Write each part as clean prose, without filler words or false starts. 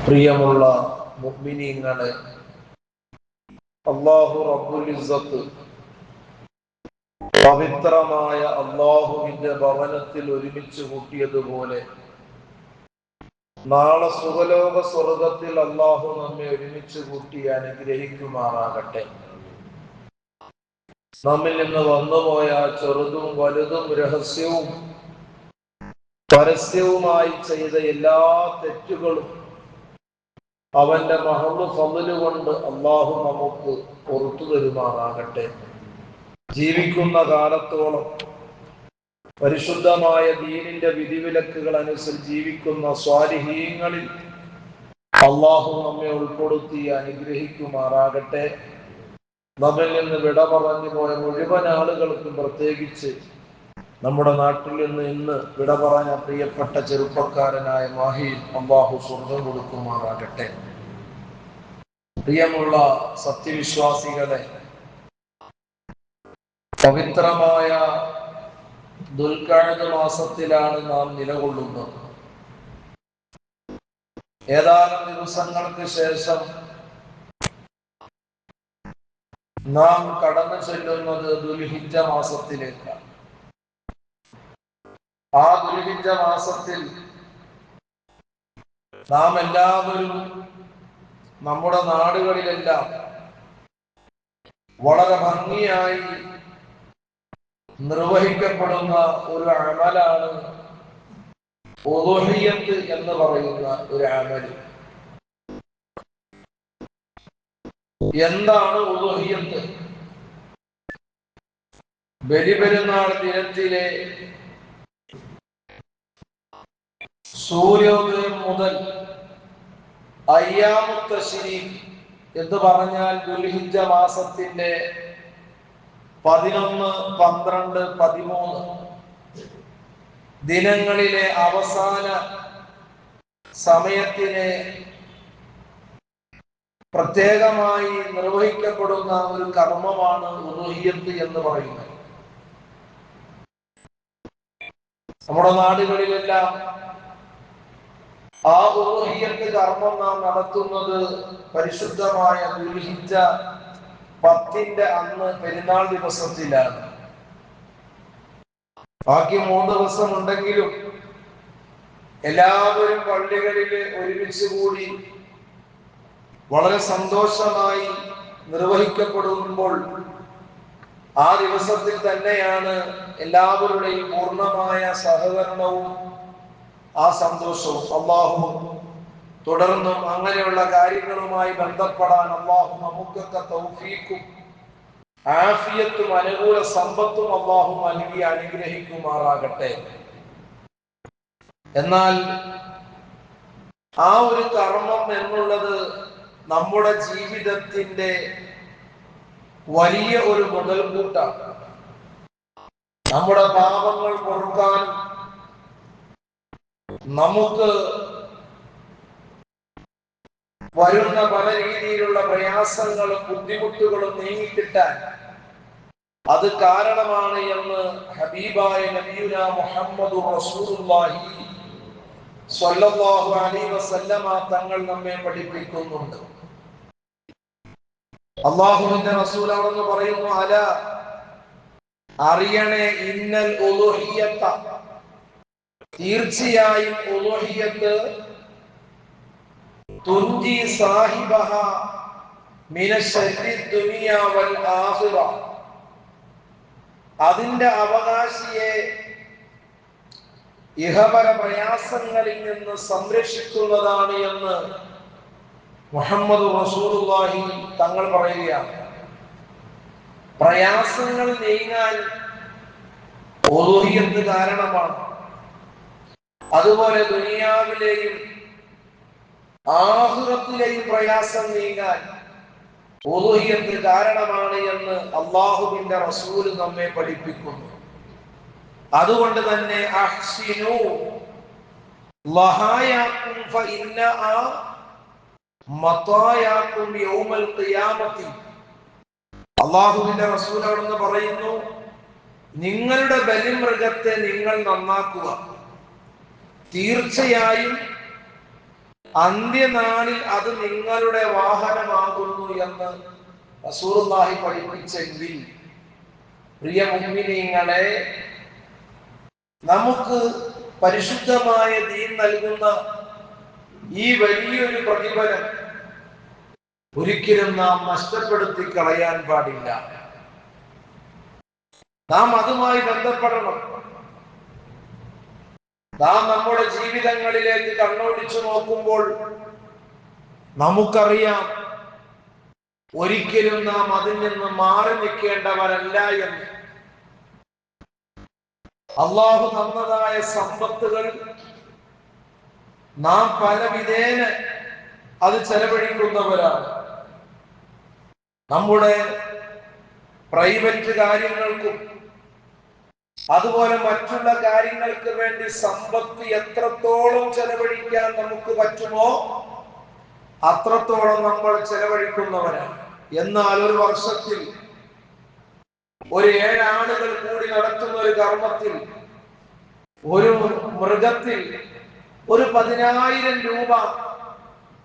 പ്രിയമുള്ള മുഅ്മിനീങ്ങളെ, അല്ലാഹു റബ്ബുൽ ഇസ്സത്ത് പവിത്രമായ അല്ലാഹുവിന്റെ ഭവനത്തിൽ ഒരുമിച്ച് കൂട്ടിയതുപോലെ നാളെ സുഖലോക സ്വർഗത്തിൽ അല്ലാഹു നമ്മെ ഒരുമിച്ച് കൂട്ടി അനുഗ്രഹിക്കുമാറാകട്ടെ. നമ്മിൽ നിന്ന് വന്നുപോയ ചെറുതും വലുതും രഹസ്യവും പരസ്യവുമായി ചെയ്ത എല്ലാ തെറ്റുകളും അവന്റെ മഹദ് ഫള് കൊണ്ട് അല്ലാഹു നമുക്ക് പുറത്തു തരുമാറാകട്ടെ. ജീവിക്കുന്ന കാലത്തോളം പരിശുദ്ധമായ ദീനിന്റെ വിധിവിലക്കുകൾ അനുസരിച്ച് ജീവിക്കുന്ന സ്വാലിഹീങ്ങളിൽ അല്ലാഹു നമ്മെ ഉൾപ്പെടുത്തി അനുഗ്രഹിക്കുമാറാകട്ടെ. നമ്മിൽ നിന്ന് വിട പറഞ്ഞു പോയ മുഴുവൻ ആളുകൾക്കും, പ്രത്യേകിച്ച് നമ്മുടെ നാട്ടിൽ നിന്ന് ഇന്ന് വിട പറഞ്ഞ പ്രിയപ്പെട്ട ചെറുപ്പക്കാരനായ മാഹിയിൽ അല്ലാഹു സ്വർഗ്ഗം കൊടുക്കുമാറാകട്ടെ. പ്രിയമുള്ള സത്യവിശ്വാസികളെ, പവിത്രമായ ദുൽഖഅദ മാസത്തിലാണ് നാം നിലകൊള്ളുന്നത്. ഏതാനും ദിവസങ്ങൾക്ക് ശേഷം നാം കടന്നു ചെല്ലുന്നത് ദുൽഹിജ്ജ മാസത്തിലേക്കാണ്. ആ ദുൽഹിജ്ജ മാസത്തിൽ നാം എല്ലാവരും നമ്മുടെ നാടുകളിലെല്ലാം വളരെ ഭംഗിയായി നിർവഹിക്കപ്പെടുന്ന ഒരു അമലാണ് ഉളുഹിയ്യത്ത് എന്ന് പറയുന്ന ഒരു അമൽ. എന്താണ് ഉളുഹിയ്യത്ത്? ബലിപെരുന്നാൾ ദിനത്തിലെ സൂര്യോദയം മുതൽ അയ്യാമു തശ്രീഖ് എന്ന് പറഞ്ഞാൽ ദുൽഹിജ്ജ മാസത്തിന്റെ 11, 12, 13 ദിനങ്ങളിലെ അവസാന സമയത്തിനെ പ്രത്യേകമായി നിർവഹിക്കപ്പെടുന്ന ഒരു കർമ്മമാണ് ഉളുഹിയ്യത്ത് എന്ന് പറയുന്നത്. നമ്മുടെ നാടുകളിലെല്ലാം ആ ഉളുഹിയ്യത്ത് കർമ്മം നാം നടത്തുന്നത് പരിശുദ്ധമായ ദുൽഹിജ്ജ 10 അന്ന് പെരുന്നാൾ ദിവസത്തിലാണ്. ബാക്കി 3 ദിവസം ഉണ്ടെങ്കിലും എല്ലാവരും പള്ളികളിൽ ഒരുമിച്ച് കൂടി വളരെ സന്തോഷമായി നിർവഹിക്കപ്പെടുമ്പോൾ ആ ദിവസത്തിൽ തന്നെയാണ് എല്ലാവരുടെയും പൂർണ്ണമായ സഹകരണവും ആ സന്തോഷവും. അല്ലാഹു തുടർന്നും അങ്ങനെയുള്ള കാര്യങ്ങളുമായി ബന്ധപ്പെടാൻ അല്ലാഹു നമുക്കൊക്കെ തൗഫീഖും ആഫിയത്തും അനുകൂല സമ്പത്തും അല്ലാഹു നൽകി അനുഗ്രഹിക്കുമാറാകട്ടെ. എന്നാൽ ആ ഒരു കർമ്മം എന്നുള്ളത് നമ്മുടെ ജീവിതത്തിന്റെ വലിയ ഒരു മുതൽക്കൂട്ടാണ്. നമ്മുടെ പാപങ്ങൾ പൊറുക്കാൻ, നമുക്ക് വരുന്ന പല രീതിയിലുള്ള പ്രയാസങ്ങളും ബുദ്ധിമുട്ടുകളും നീങ്ങിക്കിട്ടാൻ അത് കാരണമാണ് എന്ന് ഹബീബായ നബിയുനാ മുഹമ്മദുർ റസൂലുള്ളാഹി സ്വല്ലല്ലാഹു അലൈഹി വസല്ലമ തങ്ങൾ നമ്മെ പഠിപ്പിക്കുന്നുണ്ട്. അല്ലാഹുവിന്റെ റസൂൽ അവിടുന്ന് പറയുന്നു, അല അറിയണേ, ഇന്നൽ ഉളുഹിയ്യത തീർച്ചയായും ഉളുഹിയ്യത്ത് തുൻജി സാഹിബഹ മിന ശർരി ദുനിയ വൽ ആഖിറ അതിന്റെ അവകാശിയെ ഇഹപര പ്രയാസങ്ങളിൽ നിന്ന് സംരക്ഷിക്കുന്നതാണ് എന്ന് മുഹമ്മദ് റസൂലുള്ളാഹി തങ്ങൾ പറയുകയാണ്. പ്രയാസങ്ങൾ നീങ്ങാൻ ഉളുഹിയ്യത്ത് കാരണമാണ്. അതുപോലെ ദുനിയാവിലെയും ആഖിറത്തിലെയും പ്രയാസം നീങ്ങാൻ ഉളുഹിയ്യത്ത് കാരണമാണ് എന്ന് അല്ലാഹുവിന്റെ റസൂൽ നമ്മെ പഠിപ്പിക്കുന്നു. അതുകൊണ്ട് തന്നെ അഹ്സിനു ലഹായാകും ഫഇന്നഅ മതായാകും യൗമൽ ഖിയാമത്തി അല്ലാഹുവിന്റെ റസൂൽ അവിടുന്ന് പറയുന്നു, നിങ്ങളുടെ ബലിമൃഗത്തെ നിങ്ങൾ നന്നാക്കുക. തീർച്ചയായും അന്ത്യനാളിൽ അത് നിങ്ങളുടെ വാഹനമാകുന്നു എന്ന് റസൂലുള്ളാഹി പഠിപ്പിച്ചെങ്കിൽ പ്രിയ മുഅ്മിനീങ്ങളെ, നമുക്ക് പരിശുദ്ധമായ ദീൻ നൽകുന്ന ഈ വലിയൊരു പ്രതിഫലം ഒരിക്കലും നാം നഷ്ടപ്പെടുത്തി കളയാൻ പാടില്ല. നാം അതുമായി ബന്ധപ്പെടണം. നാം നമ്മുടെ ജീവിതങ്ങളിലേക്ക് കണ്ണോടിച്ചു നോക്കുമ്പോൾ നമുക്കറിയാം ഒരിക്കലും നാം അതിൽ നിന്ന് മാറി നിൽക്കേണ്ടവരല്ല എന്ന്. അള്ളാഹു തന്നതായ സമ്പത്തുകൾ നാം പല വിധേന അത് ചെലവഴിക്കുന്നവരാണ്. നമ്മുടെ പ്രൈവറ്റ് കാര്യങ്ങൾക്കും അതുപോലെ മറ്റുള്ള കാര്യങ്ങൾക്ക് വേണ്ടി സമ്പത്ത് എത്രത്തോളം ചെലവഴിക്കാൻ നമുക്ക് പറ്റുമോ അത്രത്തോളം നമ്മൾ ചെലവഴിക്കുന്നവരാണ്. എന്നാൽ ഒരു വർഷത്തിൽ ഒരു 7 ആളുകൾ കൂടി നടത്തുന്ന ഒരു കർമ്മത്തിൽ, ഒരു മൃഗത്തിൽ ഒരു 10,000 രൂപ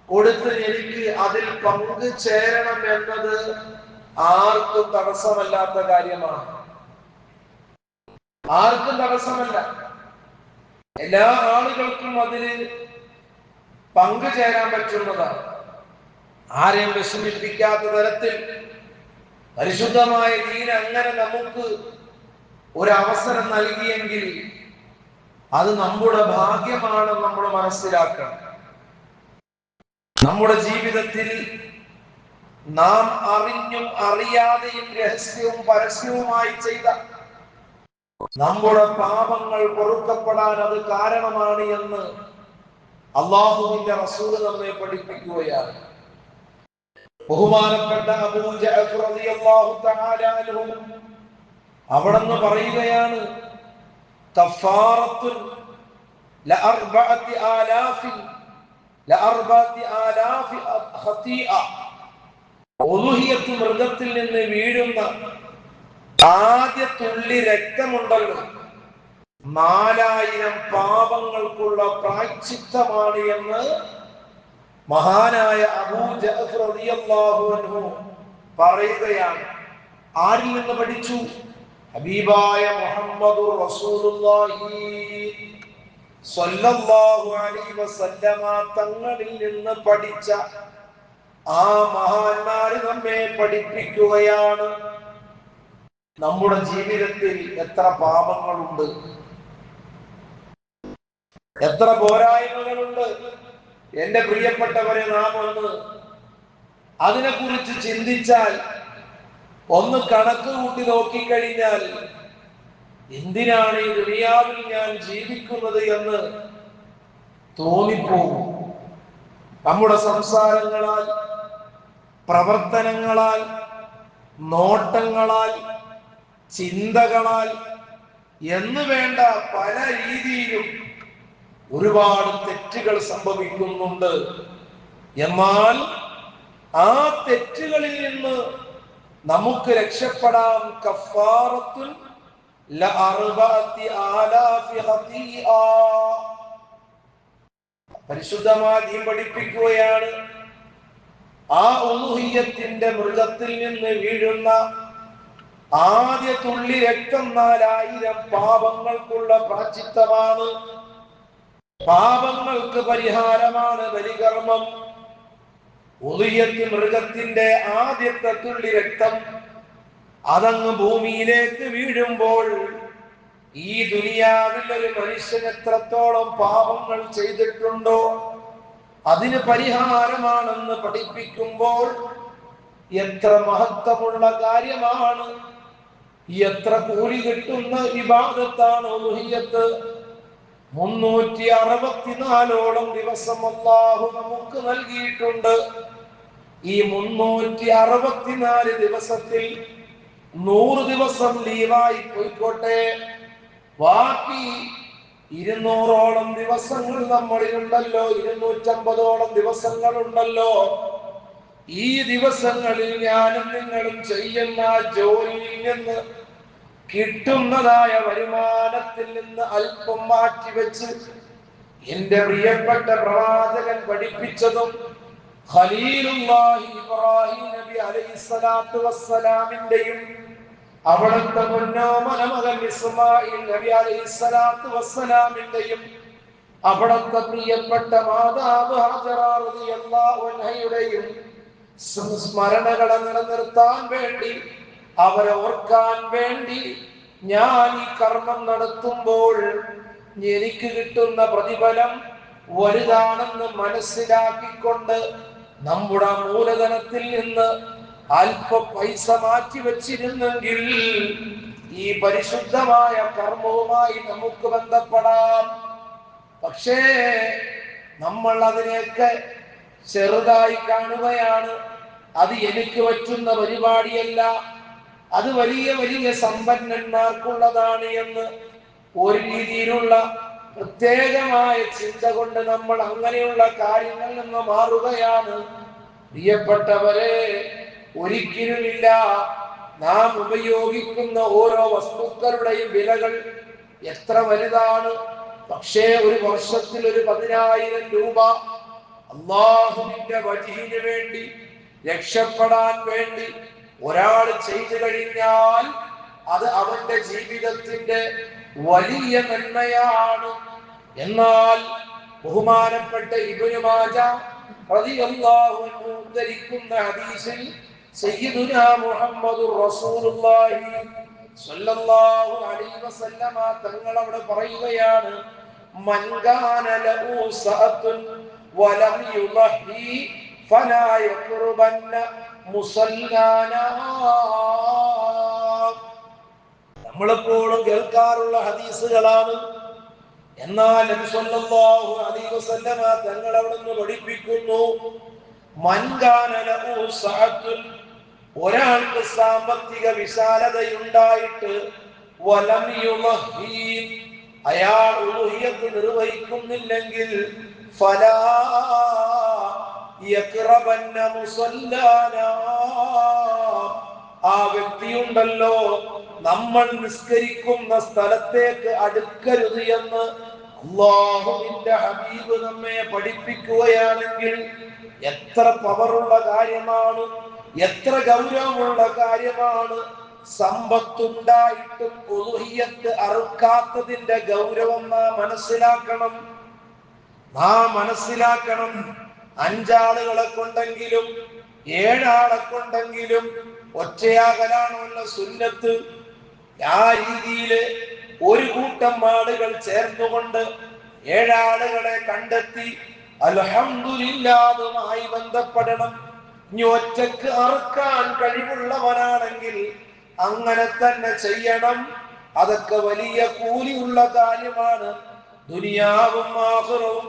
കൊടുത്ത് എനിക്ക് അതിൽ പങ്കു ചേരണം എന്നത് ആർക്കും തടസ്സമല്ലാത്ത കാര്യമാണ്. ആർക്കും തടസ്സമല്ല. എല്ലാ ആളുകൾക്കും അതിന് പങ്കുചേരാൻ പറ്റുന്നതാണ്. ആരെയും വിഷമിപ്പിക്കാത്ത തരത്തിൽ പരിശുദ്ധമായ ദീൻ അങ്ങനെ നമുക്ക് ഒരു അവസരം നൽകിയെങ്കിൽ അത് നമ്മുടെ ഭാഗ്യമാണെന്ന് നമ്മൾ മനസ്സിലാക്കണം. നമ്മുടെ ജീവിതത്തിൽ നാം അറിഞ്ഞും അറിയാതെയും രഹസ്യവും പരസ്യവുമായി ചെയ്ത നമ്മുടെ പാപങ്ങൾ പൊറുക്കപ്പെടാൻ അത് കാരണമാണ് എന്ന് അല്ലാഹുവിന്റെ റസൂൽ നമ്മെ പഠിപ്പിക്കുകയാണ്. ബഹുമാനപ്പെട്ട അബൂ ജഅഫർ റളിയല്ലാഹു തആല അൻഹു അവിടുന്ന് പറയുകയാണ്, കഫാറത്തുൻ ലഅർബഅതി ആലാഫി ഖതീഅ. ഉളുഹിയത്ത് മൃഗത്തിൽ നിന്ന് വീഴുന്ന ആദ്യ തുള്ളി രക്തമുണ്ടല്ലോ, 4000 പാപങ്ങൾക്കുള്ള പ്രായശ്ചിത്തമാണ് എന്ന് മഹാനായ അബൂ ജഅഫർ റളിയല്ലാഹു അൻഹു പറയുകയാണ്. ആരിൽ നിന്ന് പഠിച്ചു? ഹബീബായ മുഹമ്മദുർ റസൂലുള്ളാഹി സ്വല്ലല്ലാഹു അലൈഹി വസല്ലമ തങ്ങളിൽ നിന്ന് പഠിച്ച ആ മഹാന്മാര് നമ്മെ പഠിപ്പിക്കുകയാണ്. നമ്മുടെ ജീവിതത്തിൽ എത്ര പാപങ്ങളുണ്ട്, എത്ര പോരായ്മകളുണ്ട്. എന്റെ പ്രിയപ്പെട്ടവരെ, നാം ഒന്ന് അതിനെക്കുറിച്ച് ചിന്തിച്ചാൽ, ഒന്ന് കണക്ക് കൂട്ടി നോക്കിക്കഴിഞ്ഞാൽ എന്തിനാണ് ഈ ദുനിയാവിൽ ഞാൻ ജീവിക്കുന്നത് എന്ന് തോന്നിപ്പോകും. നമ്മുടെ സംസാരങ്ങളാൽ, പ്രവർത്തനങ്ങളാൽ, നോട്ടങ്ങളാൽ, ചിന്തകളാൽ എന്ന് വേണ്ട പല രീതിയിലും ഒരുപാട് തെറ്റുകൾ സംഭവിക്കുന്നുണ്ട്. എന്നാൽ ആ തെറ്റുകളിൽ നിന്ന് നമുക്ക് രക്ഷപ്പെടാൻ കഫാറത്തുൻ ലഅർബഅതി ആലാഫി ഖതീഅ. പരിശുദ്ധമായി പഠിപ്പിക്കുകയാണ്, ആ ഉളുഹിയ്യത്തിന്റെ മൃഗത്തിൽ നിന്ന് വീഴുന്ന ആദ്യ തുള്ളി രക്തം 4000 പാപങ്ങൾക്കുള്ള പ്രായശ്ചിത്തമാണ്, പാപങ്ങൾക്ക് പരിഹാരമാണ് ബലികർമ്മം. ഉളുഹിയ്യത്ത് മൃഗത്തിന്റെ ആദ്യത്തെ തുള്ളി രക്തം അതങ്ങ് ഭൂമിയിലേക്ക് വീഴുമ്പോൾ ഈ ദുനിയാവിൽ ഒരു മനുഷ്യൻ എത്രത്തോളം പാപങ്ങൾ ചെയ്തിട്ടുണ്ടോ അതിന് പരിഹാരമാണെന്ന് പഠിപ്പിക്കുമ്പോൾ എത്ര മഹത്വമുള്ള കാര്യമാണ്, എത്ര കൂലി കിട്ടുന്ന ഇബാദത്താണ് ഉളുഹിയ്യത്ത്. 364 ദിവസം അല്ലാഹു നമുക്ക് നൽകിയിട്ടുണ്ട്. ഈ 364 ദിവസത്തിൽ 100 ദിവസം ലീവായി പോയിക്കോട്ടെ, ബാക്കി 200ഓളം ദിവസങ്ങൾ നമ്മളിലുണ്ടല്ലോ, 250ഓളം ദിവസങ്ങളുണ്ടല്ലോ. ഈ ദിവസങ്ങളിൽ ഞാനും നിങ്ങളും ചെയ്യുന്ന ജോലിയിൽ നിന്ന് കിട്ടുന്നതായ വരുമാനത്തിൽ നിന്ന് അല്പം മാറ്റിവെച്ച് എന്റെ പ്രിയപ്പെട്ട പ്രവാചകൻ പഠിപ്പിച്ചതും ഖലീലുല്ലാഹി ഇബ്രാഹിം നബി അലൈഹിസ്സലാത്തു വസ്സലാമിന്റെയും അവിടുത്തെ പൊന്നോമന മകൻ ഇസ്മായിൽ നബി അലൈഹിസ്സലാത്തു വസ്സലാമിന്റെയും അവിടുത്തെ പ്രിയപ്പെട്ട മാതാവ് ഹാജറ റളിയല്ലാഹു അൻഹയുടെയും സ്മരണകളെ നിലനിർത്താൻ വേണ്ടി, അവരെ ഓർക്കാൻ വേണ്ടി ഞാൻ ഈ കർമ്മം നടത്തുമ്പോൾ എനിക്ക് കിട്ടുന്ന പ്രതിഫലം വലുതാണെന്ന് മനസ്സിലാക്കിക്കൊണ്ട് നമ്മുടെ മൂലധനത്തിൽ നിന്ന് അല്പ പൈസ മാറ്റി വെച്ചിരുന്നെങ്കിൽ ഈ പരിശുദ്ധമായ കർമ്മവുമായി നമുക്ക് ബന്ധപ്പെടാം. പക്ഷേ നമ്മൾ അതിനെയൊക്കെ ചെറുതായി കാണുകയാണ്. അത് എനിക്ക് പറ്റുന്ന പരിപാടിയല്ല, അത് വലിയ വലിയ സമ്പന്നന്മാർക്കുള്ളതാണ് എന്ന് ഒരു രീതിയിലുള്ള പ്രത്യേകമായ ചിന്ത കൊണ്ട് നമ്മൾ അങ്ങനെയുള്ള കാര്യങ്ങളിൽ നിന്ന് മാറുകയാണ്. പ്രിയപ്പെട്ടവരെ, ഒരിക്കലുമില്ല. നാം ഉപയോഗിക്കുന്ന ഓരോ വസ്തുക്കളുടെയും വിലകൾ എത്ര വലുതാണ്. പക്ഷേ ഒരു വർഷത്തിൽ ഒരു 10,000 രൂപ അല്ലാഹുവിന്റെ വജ്ഹിന് വേണ്ടി, രക്ഷപ്പെടാൻ വേണ്ടി ഒരാൾ ചെയ്തു കഴിഞ്ഞാൽ അത് അവന്റെ ജീവിതത്തിന്റെ വലിയ നന്മയാണ്. എന്നാൽ ബഹുമാനപ്പെട്ട ഇബ്നു മാജ റളിയല്ലാഹു അൻഹു ഉദ്ധരിക്കുന്ന ഹദീസിൽ സയ്യിദുനാ മുഹമ്മദുർ റസൂലുള്ളാഹി സ്വല്ലല്ലാഹു അലൈഹി വസല്ലമ തങ്ങൾ അവിടെ പറയുകയാണ്, മൻ കാന ലഹു സഅത്തുൻ വലം യുളഹി ഫലാ യഖ്റുബന്ന മുസല്ലാനാ. നമ്മളെപ്പോഴും കേൾക്കാറുള്ള ഹദീസുകളാണ്. എന്നാൽ നബി സല്ലല്ലാഹു അലൈഹി വസല്ലമ തങ്ങൾ അവിടുന്ന് പഠിപ്പിക്കുന്നു, മൻ കാന ലഹു സഅത്തുൻ, ഒരാൾക്ക് സാമ്പത്തിക വിശാലതയുണ്ടായിട്ട് വലം യുളഹി, അയാൾ ഉളുഹിയത്ത് നിർവഹിക്കുന്നില്ലെങ്കിൽ ഫലാ യഖ്റബന്ന മുസല്ലാനാ, ആ വ്യക്തിയുണ്ടല്ലോ നമ്മൾ നിസ്കരിക്കുന്ന സ്ഥലത്തേക്ക് അടുക്കരുത് എന്ന് അല്ലാഹുവിന്റെ ഹബീബ് നമ്മെ പഠിപ്പിക്കുകയാണെങ്കിൽ എത്ര പവറുള്ള കാര്യമാണ്, എത്ര ഗൗരവമുള്ള കാര്യമാണ്. സമ്പത്തുണ്ടായിട്ടും ഉളുഹിയത്ത് അറുക്കാത്തതിന്റെ ഗൗരവം നാം മനസ്സിലാക്കണം. 5 ആളുകളെ കൊണ്ടെങ്കിലും 7 ആളെ കൊണ്ടെങ്കിലും ഒറ്റയാകലാണുള്ള സുന്നത്ത്. ആ രീതിയില് ഒരു കൂട്ടം ആളുകൾ ചേർന്നുകൊണ്ട് 7 ആളുകളെ കണ്ടെത്തി അൽഹംദുലില്ലാഹുമായി ബന്ധപ്പെടണം. ഇനി ഒറ്റക്ക് അറുക്കാൻ കഴിവുള്ളവനാണെങ്കിൽ അങ്ങനെ തന്നെ ചെയ്യണം. അതൊക്കെ വലിയ കൂലിയുള്ള കാര്യമാണ്. ദുനിയാവും ആഖിറവും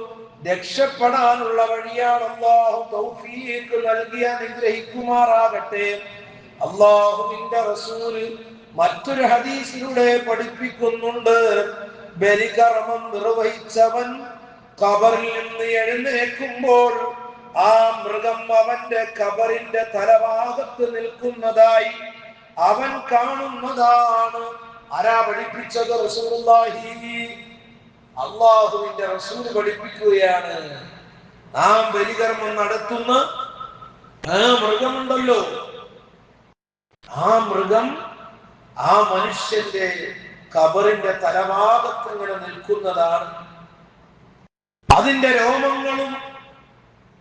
രക്ഷപ്പെടാനുള്ള വഴിയാണ്. അല്ലാഹു തൗഫീഖ് നൽകി അനുഗ്രഹിക്കുമാറാകട്ടെ. അല്ലാഹുവിന്റെ റസൂൽ മറ്റൊരു ഹദീസിലൂടെ പഠിപ്പിക്കുന്നുണ്ട്, ബലികർമ്മം നിർവഹിച്ചവൻ ഖബറിൽ നിന്ന് എഴുന്നേൽക്കുമ്പോൾ ആ മൃഗം അവന്റെ ഖബറിന്റെ തലഭാഗത്ത് നിൽക്കുന്നതായി അവൻ കാണുന്നതാണ്. ആരാ പഠിപ്പിച്ചത്? റസൂലുള്ളാഹി. അല്ലാഹുവിന്റെ റസൂൽ പഠിപ്പിക്കുകയാണ്. നാം ബലികർമ്മം നടത്തുന്ന ആ മൃഗമുണ്ടല്ലോ, ആ മൃഗം ആ മനുഷ്യന്റെ ഖബറിന്റെ തലഭാഗത്ത് ഇങ്ങനെ നിൽക്കുന്നതാണ്. അതിന്റെ രോമങ്ങളും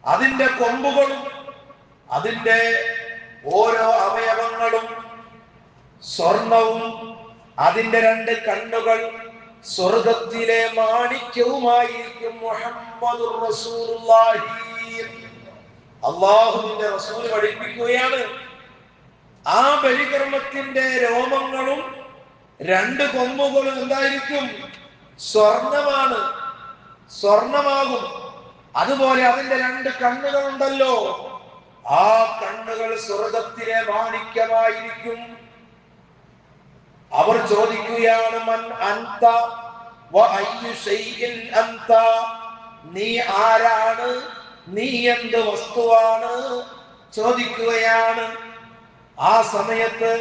അതിന്റെ കൊമ്പുകളും അതിന്റെ ഓരോ അവയവങ്ങളും സ്വർണവും, അതിന്റെ 2 കണ്ണുകൾ സ്വർഗത്തിലെ മാണിക്യവുമായിരിക്കും. മുഹമ്മദുർ റസൂലുള്ളാഹി. അല്ലാഹുവിന്റെ റസൂൽ പഠിപ്പിക്കുകയാണ്, ആ ബലികർമ്മത്തിന്റെ രോമങ്ങളും 2 കൊമ്പുകളും എന്തായിരിക്കും? സ്വർണമാണ്, സ്വർണമാകും. അതുപോലെ അതിന്റെ 2 കണ്ണുകളുണ്ടല്ലോ, ആ കണ്ണുകൾ സ്വർഗത്തിലെ മാണിക്യമായിരിക്കും. അവർ ചോദിക്കുകയാണ്, മൻ അൻത വ അയ്യു ശൈഇൻ അൻത, നീ ആരാണ്, നീ എന്ത് വസ്തുവാണ് ചോദിക്കുകയാണ്. ആ സമയത്ത്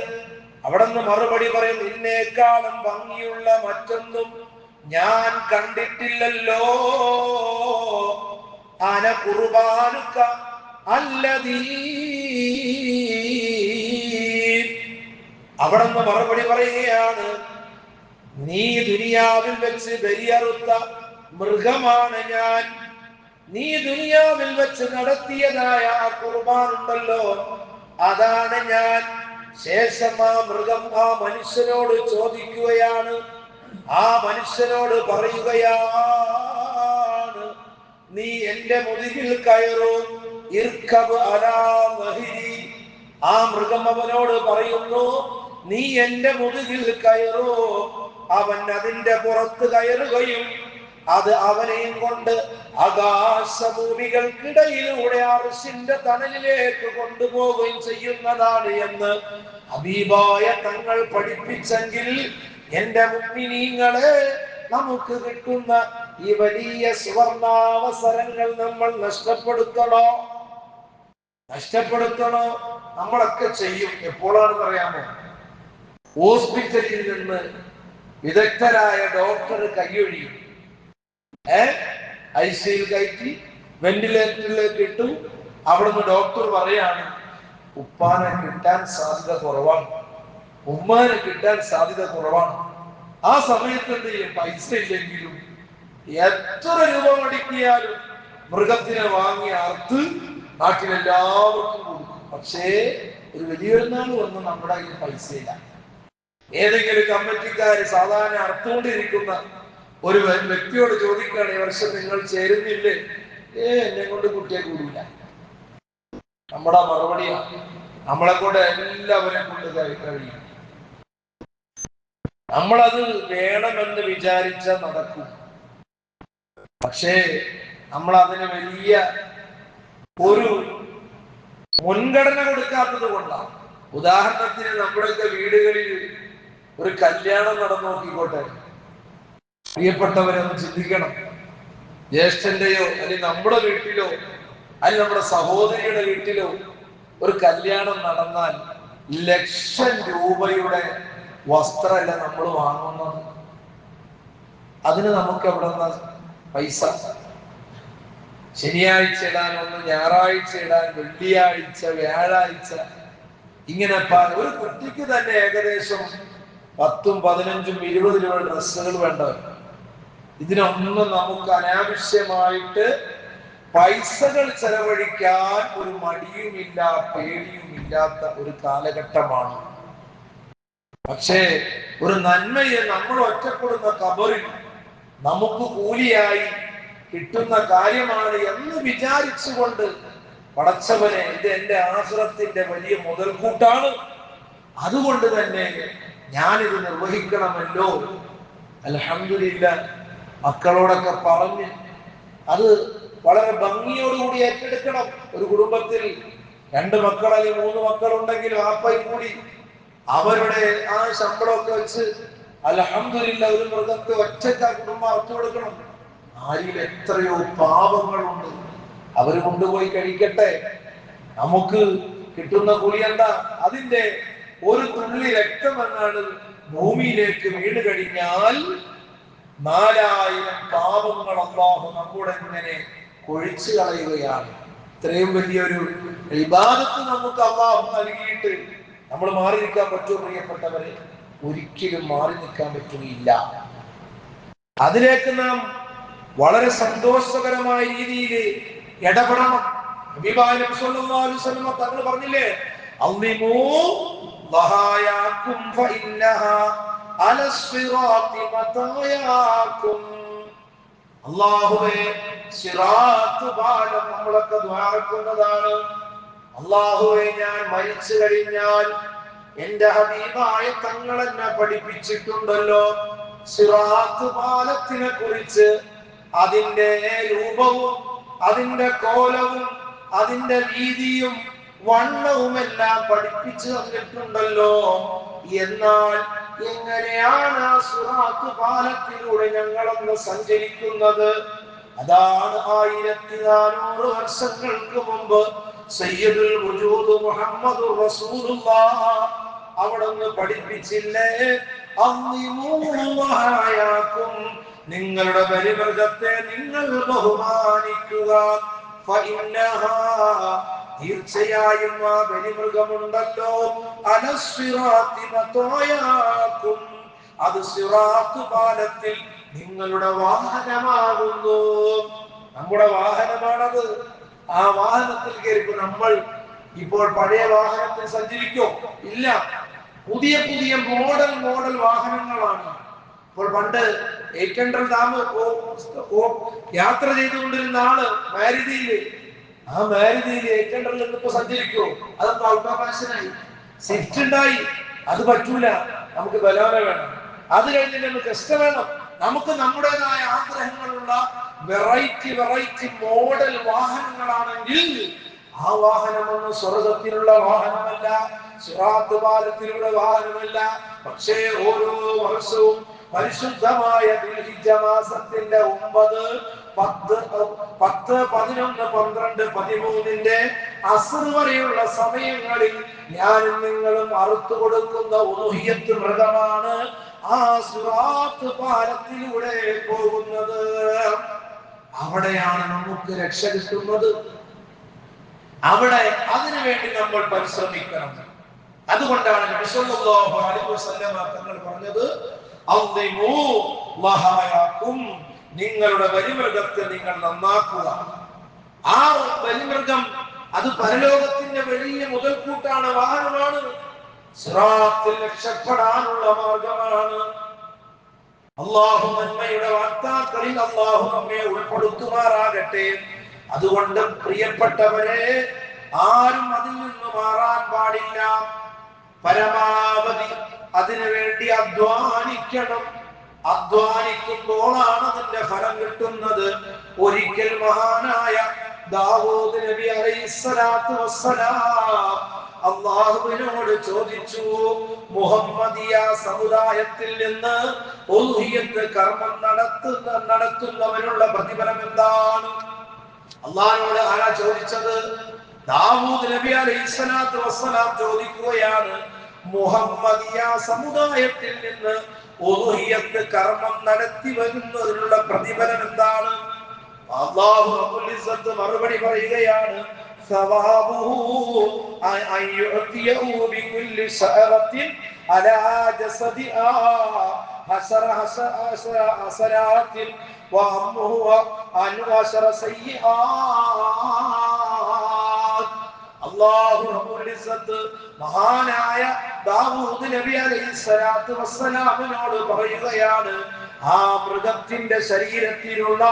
അവിടുന്ന് മറുപടി പറയും, നിന്നേക്കാളും ഭംഗിയുള്ള മറ്റൊന്നും ഞാൻ കണ്ടിട്ടില്ലല്ലോ. അന ഖുർബാനുക അല്ലദീ. അവിടുന്ന് മറുപടി പറയുകയാണ്, നീ ദുനിയാവിൽ വെച്ച് ബലിയറുത്ത മൃഗമാണ് ഞാൻ. നീ ദുനിയാവിൽ വെച്ച് നടത്തിയതായ ആ ഖുർബാൻ ഉണ്ടല്ലോ, അതാണ് ഞാൻ. ശേഷം ആ മൃഗം ആ മനുഷ്യനോട് ചോദിക്കുകയാണ്, ആ മനുഷ്യനോട് പറയുകയാണ്, നീ എന്റെ മുതുകിൽ കയറൂ. ഇർകബ് അലാ നഹ്രി. ആ മൃഗം അവനോട് പറയുന്നു, നീ എന്റെ മുതുകിൽ കയറൂ. അവൻ അതിന്റെ പുറത്ത് കയറുകയും അത് അവനെയും കൊണ്ട് ആകാശഭൂമികൾക്കിടയിലൂടെ അർശിന്റെ തണലിലേക്ക് കൊണ്ടുപോവുകയും ചെയ്യുന്നതാണ് എന്ന് ഹബീബായ തങ്ങൾ പഠിപ്പിച്ചെങ്കിൽ എന്റെ മുഅ്മിനീങ്ങളെ, നമുക്ക് കിട്ടുന്ന ഈ വലിയ സുവർണാവസരങ്ങൾ നമ്മൾ നഷ്ടപ്പെടുത്തണോ? നമ്മളൊക്കെ ചെയ്യും. എപ്പോഴാണെന്ന് അറിയാമോ? ഹോസ്പിറ്റലിൽ നിന്ന് വിദഗ്ധരായ ഡോക്ടർ കൈയൊഴിയും, ഐസിയിൽ കയറ്റി വെന്റിലേറ്ററിലേക്ക് ഇട്ടു. അവിടുന്ന് ഡോക്ടർ പറയാണ്, ഉപ്പാനെ കിട്ടാൻ സാധ്യത കുറവാണ്, ഉമ്മാനെ കിട്ടാൻ സാധ്യത കുറവാണ്. ആ സമയത്ത് എന്ത് ചെയ്യും? പൈസ ഇല്ലെങ്കിലും എത്ര രൂപ മടിക്കിയാലും മൃഗത്തിനെ വാങ്ങി അറുത്ത് നാട്ടിലെല്ലാവർക്കും കൊടുക്കും. പക്ഷേ ഒരു വലിയൊരു നാൾ വന്ന് നമ്മുടെ കയ്യിൽ പൈസ ഇല്ല. ഏതെങ്കിലും കമ്മിറ്റിക്കാര് സാധാരണ അറുത്തുകൊണ്ടിരിക്കുന്ന ഒരു വ്യക്തിയോട് ചോദിക്കുകയാണ്, ഈ വർഷം നിങ്ങൾ ചേരുന്നില്ലേ? എന്നെ കൊണ്ട് കുട്ടിയെ കൂടില്ല. നമ്മുടെ മറുപടിയാണ്, നമ്മളെ കൊണ്ട് എല്ലാവരെയും കൊണ്ട് കഴിയും. നമ്മളത് വേണമെന്ന് വിചാരിച്ച നടക്കും. പക്ഷേ നമ്മൾ അതിന് വലിയ ഒരു മുൻഗണന കൊടുക്കാത്തത് കൊണ്ടാണ്. ഉദാഹരണത്തിന് നമ്മുടെയൊക്കെ വീടുകളിൽ ഒരു കല്യാണം നടന്നു നോക്കിക്കോട്ടെ, പ്രിയപ്പെട്ടവരൊന്ന് ചിന്തിക്കണം. ജ്യേഷ്ഠന്റെയോ അല്ലെങ്കിൽ നമ്മുടെ വീട്ടിലോ അല്ലെങ്കിൽ നമ്മുടെ സഹോദരിയുടെ വീട്ടിലോ ഒരു കല്യാണം നടന്നാൽ ലക്ഷം രൂപയുടെ വസ്ത്രമല്ല നമ്മൾ വാങ്ങുന്നത്. അതിന് നമുക്ക് എവിടെ നിന്ന് പൈസ? ശനിയാഴ്ച ഇടാൻ ഒന്ന്, ഞായറാഴ്ച ഇടാൻ വെള്ളിയാഴ്ച, വ്യാഴാഴ്ച, ഇങ്ങനെ ഒരു കുട്ടിക്ക് തന്നെ ഏകദേശം 10, 15, 20 രൂപ ഡ്രസ്സുകൾ വേണ്ടവർ. ഇതിനൊന്നും നമുക്ക് അനാവശ്യമായിട്ട് പൈസകൾ ചെലവഴിക്കാൻ ഒരു മടിയുമില്ല, പേടിയുമില്ലാത്ത ഒരു കാലഘട്ടമാണ്. പക്ഷേ ഒരു നന്മയെ നമ്മൾ ഒറ്റപ്പെടുന്ന ഖബറിൽ നമുക്ക് കൂലിയായി കിട്ടുന്ന കാര്യമാണ് എന്ന് വിചാരിച്ചുകൊണ്ട്, പടച്ചവനെ, ഇത് എന്റെ ആഖിറത്തിന്റെ വലിയ മുതൽക്കൂട്ടാണ്, അതുകൊണ്ട് തന്നെ ഞാനിത് നിർവഹിക്കണമല്ലോ. അൽഹംദുലില്ലാഹ് മക്കളോടൊക്കെ പറഞ്ഞ് അത് വളരെ ഭംഗിയോടുകൂടി ഏറ്റെടുക്കണം. ഒരു കുടുംബത്തിൽ 2 മക്കൾ അല്ലെങ്കിൽ 3 മക്കളുണ്ടെങ്കിൽ വാപ്പയും കൂടി അവരുടെ ആ ശമ്പളമൊക്കെ വെച്ച് അൽഹംദുലില്ലാഹ് ഒരു മൃഗത്തെ ഒറ്റയ്ക്ക് ആ കുടുംബം അറുത്തു കൊടുക്കണം. ആരിൽ എത്രയോ പാപങ്ങളുണ്ട്, അവര് കൊണ്ടുപോയി കഴിക്കട്ടെ. നമുക്ക് കിട്ടുന്ന കൂലി എന്താ? അതിന്റെ ഒരു തുള്ളി രക്തം എന്നാണ് ഭൂമിയിലേക്ക് വീണ് കഴിഞ്ഞാൽ 4000 പാപങ്ങൾ അല്ലാഹു നമ്മുടെ ഇങ്ങനെ കൊഴിച്ചു കളയുകയാണ്. ഇത്രയും വലിയൊരു ഇബാദത്ത് നമുക്ക് അല്ലാഹു നൽകിയിട്ട് നമ്മൾ മാറി നിൽക്കാൻ പറ്റുമോ? പ്രിയപ്പെട്ടവരെ, ഒരിക്കലും മാറി നിൽക്കാൻ പറ്റുകയില്ല. അതിലേക്ക് നാം വളരെ സന്തോഷകരമായ രീതിയിൽ ഇടപെടണം. നബിയുനാ സ്വല്ലല്ലാഹു അലൈഹി വസല്ലം തങ്ങൾ പറഞ്ഞില്ലേ, അള്ളിമൂ ലഹായാകും ഫഇന്നഹാ അലസ്സിറാത്തി മതായാകും. അല്ലാഹുവേ, സിറാത്ത് പാലം നമ്മളൊക്കെ ദ്വാരക്കുന്നതാണ്. അല്ലാഹുവേ, ഞാൻ മരിച്ചു കഴിഞ്ഞാൽ എന്റെ ഹബീബായ തങ്ങൾ എന്നെ പഠിപ്പിച്ചിട്ടുണ്ടല്ലോ സിറാത്ത് പാലത്തിനെ കുറിച്ച്. അതിന്റെ രൂപവും അതിന്റെ കോലവും അതിന്റെ വീതിയും വണ്ണവുമെല്ലാം പഠിപ്പിച്ചു തന്നിട്ടുണ്ടല്ലോ. എന്നാൽ എങ്ങനെയാണ് ആ സിറാത്ത് പാലത്തിലൂടെ ഞങ്ങളൊന്ന് സഞ്ചരിക്കുന്നത്? അതാണ് 1400 വർഷങ്ങൾക്ക് മുമ്പ് സയ്യിദുൽ വജൂദ് മുഹമ്മദുർ റസൂലുള്ളാഹ് അവിടുന്ന് പഠിപ്പിച്ചില്ലേ, അള്ളിമൂ ലഹായാകും നിങ്ങളുടെ ബലിമൃഗത്തെ നിങ്ങൾ ബഹുമാനിക്കുക. തീർച്ചയായും ആ ബലിമൃഗമുണ്ടല്ലോ അലസ്വിറാത്തിമത്തോയാക്കും, അത് സിറാത്ത് പാലത്തിൽ നിങ്ങളുടെ വാഹനമാകുന്നു. നമ്മുടെ വാഹനമാണത്. ആ വാഹനത്തിൽ കയറി നമ്മൾ ഇപ്പോൾ പഴയ വാഹനത്തിൽ സഞ്ചരിക്കോ? ഇല്ല. പുതിയ പുതിയ മോഡൽ വാഹനങ്ങളാണ്. ഇപ്പോൾ പണ്ട് 800 ഡാം യാത്ര ചെയ്തുകൊണ്ടിരുന്ന ആള് മാരുതിയില്, ആ മാരുതിയില് 800 ഇപ്പൊ സഞ്ചരിക്കുമോ? അതൊക്കെ ഔട്ട് ഓഫ് ഫാഷനായി. സ്വിഫ്റ്റ് ഉണ്ടായി, അത് പറ്റൂല. നമുക്ക് ബലോന വേണം, അത് കഴിഞ്ഞിട്ട് നമുക്ക് ഇഷ്ടം വേണം. നമുക്ക് നമ്മുടേതായ ആഗ്രഹങ്ങളുള്ള വെറൈറ്റി മോഡൽ വാഹനങ്ങളാണെങ്കിൽ ആ വാഹനമൊന്നും സ്വർഗത്തിലുള്ള വാഹനമല്ല, സിറാത്ത് പാലത്തിലുള്ള വാഹനമല്ല. പക്ഷേ ഓരോ വർഷവും പരിശുദ്ധമായ ദുൽഹിജ്ജ മാസത്തിന്റെ 9, 10, 11, 12, 13 അസ്ർ വരെയുള്ള സമയങ്ങളിൽ ഞാനും നിങ്ങളും അറുത്തു കൊടുക്കുന്ന ഉളുഹിയ്യത്ത് മൃഗമാണ് ആ സിറാത്ത് പാലത്തിലൂടെ പോകുന്നത്. അവിടെയാണ് നമുക്ക് രക്ഷ കിട്ടുന്നത്. അവിടെ അതിനുവേണ്ടി നമ്മൾ പരിശ്രമിക്കണം. അതുകൊണ്ടാണ് നബി സല്ലല്ലാഹു അലൈഹി വസല്ലം തങ്ങൾ പറഞ്ഞത്, അദ്ദിമു വഹായാകും, നിങ്ങളുടെ ബലിമൃഗത്തെ നിങ്ങൾ നന്നാക്കുക. ആ ബലിമൃഗം അത് പരലോകത്തിന്റെ വലിയ മുതൽക്കൂട്ടാണ്, വാഹനമാണ്, സിറാത്തിൽ രക്ഷപ്പെടാനുള്ള മാർഗമാണ്. അല്ലാഹു നന്മയുടെ വാഗ്ദാനങ്ങളിൽ അല്ലാഹു നമ്മെ ഉൾപ്പെടുത്തുമാറാകട്ടെ. അതുകൊണ്ട് പ്രിയപ്പെട്ടവരെ, ആരും അതിൽ നിന്ന് മാറാൻ പാടില്ല. പരമാവധി അതിനുവേണ്ടി അധ്വാനിക്കണം. അധ്വാനിക്കുമ്പോഴാണ് അതിന്റെ ഫലം കിട്ടുന്നത്. ഒരിക്കൽ മഹാനായ ദാവൂദ് നബി അലൈഹിസ്സലാത്തു വസ്സലാം അല്ലാഹുവിനോട് ചോദിച്ചു, മുഹമ്മദിയ സമുദായത്തിൽ നിന്ന് ഉൽഹിയ്യത്ത് കർമ്മം നടത്തുന്നവനുള്ള പ്രതിഫലം എന്താണ്? അല്ലാഹുവോട് ആരാ ചോദിച്ചത്? ദാവൂദ് നബി അലൈഹിസ്സലാത്തു വസ്സലാം ചോദിക്കുകയാണ്, മുഹമ്മദിയ സമുദായത്തിൽ നിന്ന് ഉൽഹിയ്യത്ത് കർമ്മം നടത്തി വരുന്നതിനുള്ള പ്രതിഫലം എന്താണ്? അല്ലാഹു റബ്ബുൽ ഇസ്സത്ത് മറുപടി പറയുകയാണ്, സവാബുഹു അയ്യുഅതിയഹു ബികുല്ലി ശഅറത്തിൻ അലാ ജസദിആ ഹസറാത്തിൻ വഅമ്മുഹു അൻവശറ സയ്യിആത്ത്. അല്ലാഹു റബ്ബുൽ ഇസ്സത്ത് മഹാനായ ദാവൂദ് നബി അലൈഹിസ്സലാത്തു വസ്സലാമിനോട് പറയുകയാണ്, ആ മൃഗത്തിന്റെ ശരീരത്തിലുള്ള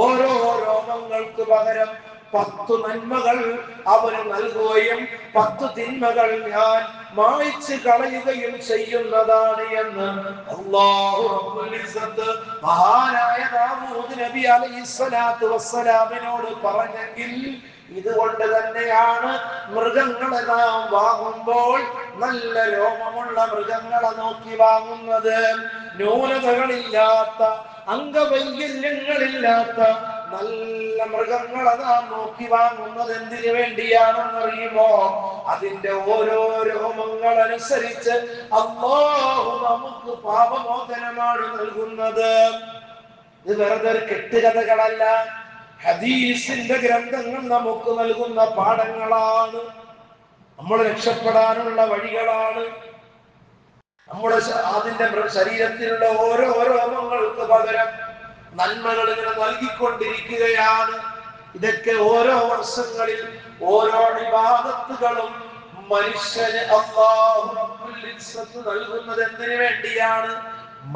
ഓരോ രോമങ്ങൾക്ക് പകരം 10 നന്മകൾ അവന് നൽകുകയും 10 തിന്മകൾ ഞാൻ മായ്ച്ചു കളയുകയും ചെയ്യുന്നതാണ് എന്ന് അല്ലാഹു റബ്ബുൽ ഇസ്സത്ത് മഹാനായ ദാവൂദ് നബി അലൈഹിസ്സലാത്തു വസ്സലാമിനോട് പറഞ്ഞെങ്കിൽ, ഇതുകൊണ്ട് തന്നെയാണ് മൃഗങ്ങളെ നാം വാങ്ങുമ്പോൾ നല്ല രോമമുള്ള മൃഗങ്ങളെ നോക്കി വാങ്ങുന്നത്. ന്യൂനതകളില്ലാത്ത, അംഗവൈകല്യങ്ങളില്ലാത്ത നല്ല മൃഗങ്ങളെ നാം നോക്കി വാങ്ങുന്നത് എന്തിനു വേണ്ടിയാണെന്നറിയുമോ? അതിന്റെ ഓരോ രോമങ്ങൾ അനുസരിച്ച് അല്ലാഹു നമുക്ക് പാപമോചനമാണ് നൽകുന്നത്. ഇത് വെറുതെ ഒരു കെട്ടുകഥകളല്ല, ഹദീസിന്റെ ഗ്രന്ഥങ്ങൾ നമുക്ക് നൽകുന്ന പാഠങ്ങളാണ്, നമ്മൾ രക്ഷപ്പെടാനുള്ള വഴികളാണ്. നമ്മുടെ അതിന്റെ ശരീരത്തിലുള്ള ഓരോ രോമങ്ങൾക്ക് പകരം നന്മകൾ ഇങ്ങനെ നൽകിക്കൊണ്ടിരിക്കുകയാണ്. ഇതൊക്കെ ഓരോ വർഷങ്ങളിൽ ഓരോ ഇബാദത്തുകളും മനുഷ്യന് അല്ലാഹു റബ്ബുൽ ഇസ്സത്ത് നൽകുന്നത് എന്തിനു വേണ്ടിയാണ്?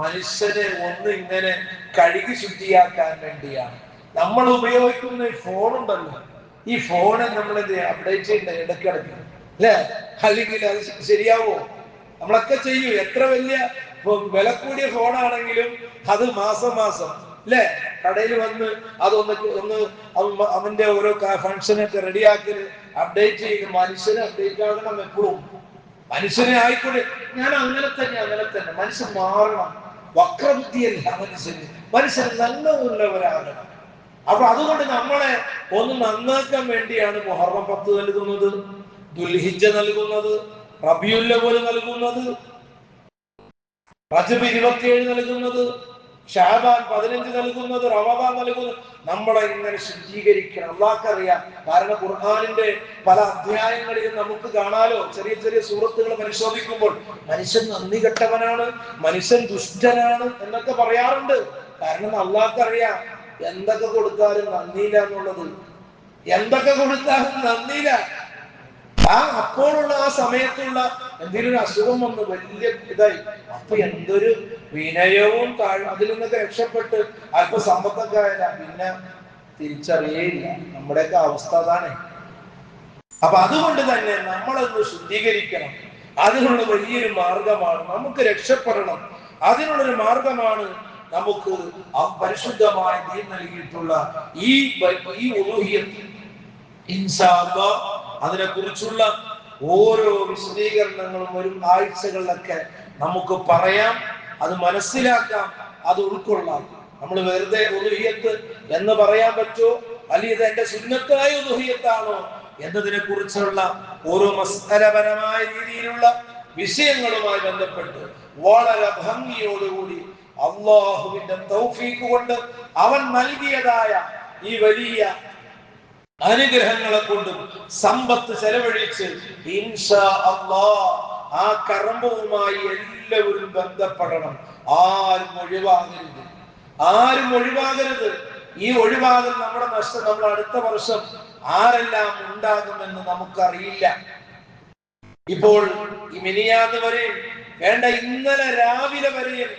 മനുഷ്യനെ ഒന്ന് ഇങ്ങനെ കഴുകി ശുദ്ധിയാക്കാൻ വേണ്ടിയാണ്. നമ്മൾ ഉപയോഗിക്കുന്ന ഈ ഫോണുണ്ടല്ലോ, ഈ ഫോണ് നമ്മൾ അപ്ഡേറ്റ് ചെയ്യണ്ടേ ഇടയ്ക്കിടയ്ക്ക്, അല്ലേ? അല്ലെങ്കിൽ അത് ശരിയാവോ? നമ്മളൊക്കെ ചെയ്യും. എത്ര വലിയ വില കൂടിയ ഫോണാണെങ്കിലും അത് മാസം അല്ലേ കടയിൽ വന്ന് അതൊന്ന് അവന്റെ ഓരോ ഫംഗ്ഷനൊക്കെ റെഡിയാക്കി അപ്ഡേറ്റ് ചെയ്യും. മനുഷ്യനെ അപ്ഡേറ്റ് ആകണം എപ്പോഴും. മനുഷ്യനെ ആയിക്കൂടെ? ഞാൻ അങ്ങനെ തന്നെ. മനുഷ്യൻ മാറണം. വക്രബുദ്ധിയല്ല മനുഷ്യൻ നന്മയുള്ളവരാകണം. അപ്പൊ അതുകൊണ്ട് നമ്മളെ ഒന്ന് നന്നാക്കാൻ വേണ്ടിയാണ് മുഹറം 10 നൽകുന്നത്, ദുൽഹിജ്ജ നൽകുന്നത്, റബീഉൽ അവ്വൽ നൽകുന്നത്, റജബ് 27 നൽകുന്നത്, ഷഅബാൻ 15 നൽകുന്നത്, റമദാൻ നൽകുന്നത്, നമ്മളെ ഇങ്ങനെ ശുദ്ധീകരിക്കണം. അള്ളാഹ്ക്കറിയാം. കാരണം ഖുർആനിന്റെ പല അധ്യായങ്ങളിലും നമുക്ക് കാണാലോ, ചെറിയ ചെറിയ സൂറത്തുകൾ പരിശോധിക്കുമ്പോൾ മനുഷ്യൻ നന്ദി കെട്ടവനാണ്, മനുഷ്യൻ ദുഷ്ടനാണ് എന്നൊക്കെ പറയാറുണ്ട്. കാരണം അള്ളാഹ്ക്കറിയാം എന്തൊക്കെ കൊടുത്താലും നന്ദിയില്ല എന്നുള്ളത്. എന്തൊക്കെ കൊടുത്താലും നന്ദിയില്ല. അപ്പോഴുള്ള ആ സമയത്തുള്ള എന്തെങ്കിലും ഒരു അസുഖം വന്ന് വലിയ ഇതായി, അപ്പൊ എന്തൊരു വിനയവും അതിൽ നിന്നൊക്കെ രക്ഷപ്പെട്ട് അല്പ സമ്പത്തൊക്കെ ആയാല പിന്നെ തിരിച്ചറിയേയില്ല. നമ്മുടെയൊക്കെ അവസ്ഥ അതാണ്. അപ്പൊ അതുകൊണ്ട് തന്നെ നമ്മളൊന്ന് ശുദ്ധീകരിക്കണം. അതിനുള്ള വലിയൊരു മാർഗമാണ് നമുക്ക് രക്ഷപ്പെടണം. അതിനുള്ളൊരു മാർഗമാണ് നമുക്ക് ആ പരിശുദ്ധമായ ദീൻ നൽകിയിട്ടുള്ള ഈ ഉലൂഹിയത്ത്. ഇൻഷാ അല്ലാഹ് അതിനെ കുറിച്ചുള്ള ഓരോ വിശദീകരണങ്ങളും വരും ആഴ്ചകളിലൊക്കെ നമുക്ക് പറയാം, അത് മനസ്സിലാക്കാം, അത് ഉൾക്കൊള്ളാം. നമ്മൾ വെറുതെ ഉലൂഹിയത്ത് എന്ന് പറയാൻ പറ്റുമോ, അല്ലെങ്കിൽ ഇത് എന്റെ സുന്നത്തായ ഉലൂഹിയത്താണോ എന്നതിനെ കുറിച്ചുള്ള ഓരോ മസ്അലപരമായ രീതിയിലുള്ള വിഷയങ്ങളുമായി ബന്ധപ്പെട്ട് വളരെ ഭംഗിയോടുകൂടി അള്ളാഹുവിന്റെ തൗഫീഖ് കൊണ്ട് അവൻ നൽകിയതായ ഈ വലിയ അനുഗ്രഹങ്ങളെ കൊണ്ടും സമ്പത്ത് ചെലവഴിച്ച് ഇൻഷാ അല്ലാഹ് ആ കർമ്മവുമായി എല്ലാവരും ബന്ധപ്പെടണം. ആരും ഒഴിവാകരുത്, ആരും ഒഴിവാകരുത്. ഈ ഒഴിവാകൽ നമ്മുടെ നഷ്ടം. നമ്മൾ അടുത്ത വർഷം ആരെല്ലാം ഉണ്ടാകുമെന്ന് നമുക്കറിയില്ല. ഇപ്പോൾ ഈ മിനിയാന്ന് വരെയും വേണ്ട ഇന്നലെ രാവിലെ വരെയും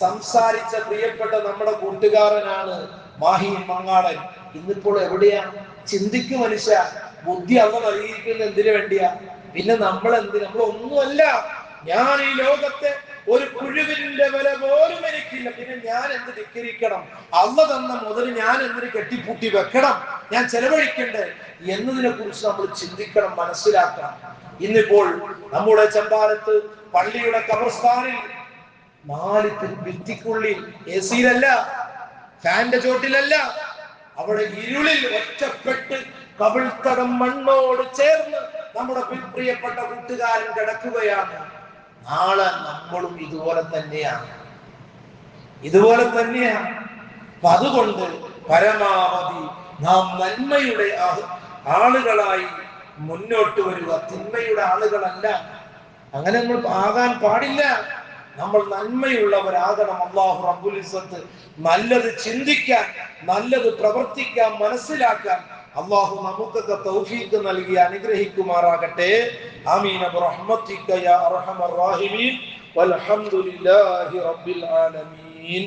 സംസാരിച്ച പ്രിയപ്പെട്ട നമ്മുടെ കൂട്ടുകാരനാണ് മാഹി മങ്ങാടൻ. ഇന്നിപ്പോൾ എവിടെയാണ്? ചിന്തിക്കും മനുഷ്യ. ബുദ്ധി അള്ള നൽകിയിരിക്കുന്നത് എന്തിനു വേണ്ടിയാ? പിന്നെ നമ്മൾ ഒന്നുമല്ല. ഞാൻ ഈ ലോകത്തെ ഒരു പുഴുവിന്റെ വില പോലും എനിക്കില്ല, പിന്നെ ഞാൻ എന്ത് ധിക്കരിക്കണം? അള്ള തന്ന മുതൽ ഞാൻ എന്തിന് കെട്ടിപ്പൂട്ടി വെക്കണം? ഞാൻ ചെലവഴിക്കണ്ടേ എന്നതിനെ കുറിച്ച് നമ്മൾ ചിന്തിക്കണം, മനസ്സിലാക്കണം. ഇന്നിപ്പോൾ നമ്മുടെ ചമ്പാരത്ത് പള്ളിയുടെ ഖബർസ്ഥാനിൽ 4 ഭിത്തിക്കുള്ളിൽ എസിയിലല്ല, ഫാന്റെ ചോട്ടിലല്ല, അവിടെ ഇരുളിൽ ഒറ്റപ്പെട്ട് കവിൾത്തടം മണ്ണോട് ചേർന്ന് നമ്മുടെ പ്രിയപ്പെട്ട കൂട്ടുകാരൻ കിടക്കുകയാണ്. നാളെ നമ്മളും ഇതുപോലെ തന്നെയാണ്. അപ്പൊ അതുകൊണ്ട് പരമാവധി നാം നന്മയുടെ ആളുകളായി മുന്നോട്ട് വരിക, തിന്മയുടെ ആളുകളല്ല. അങ്ങനെ നമ്മൾ ആകാൻ പാടില്ല. നമ്മൾ നന്മയുള്ളവരാകണം. അല്ലാഹു റബ്ബുൽ ഇസ്സത്ത് നല്ലത് ചിന്തിക്കാൻ, നല്ലത് പ്രവർത്തിക്കാൻ, മനസ്സിലാക്കാൻ അല്ലാഹു നമുക്കൊക്കെ തൗഫീഖ് നൽകി അനുഗ്രഹിക്കുമാറാകട്ടെ. ആമീൻ ബിറഹ്മതിക യാ അർഹമർ റഹീമീൻ വൽഹംദുലില്ലാഹി റബ്ബിൽ ആലമീൻ.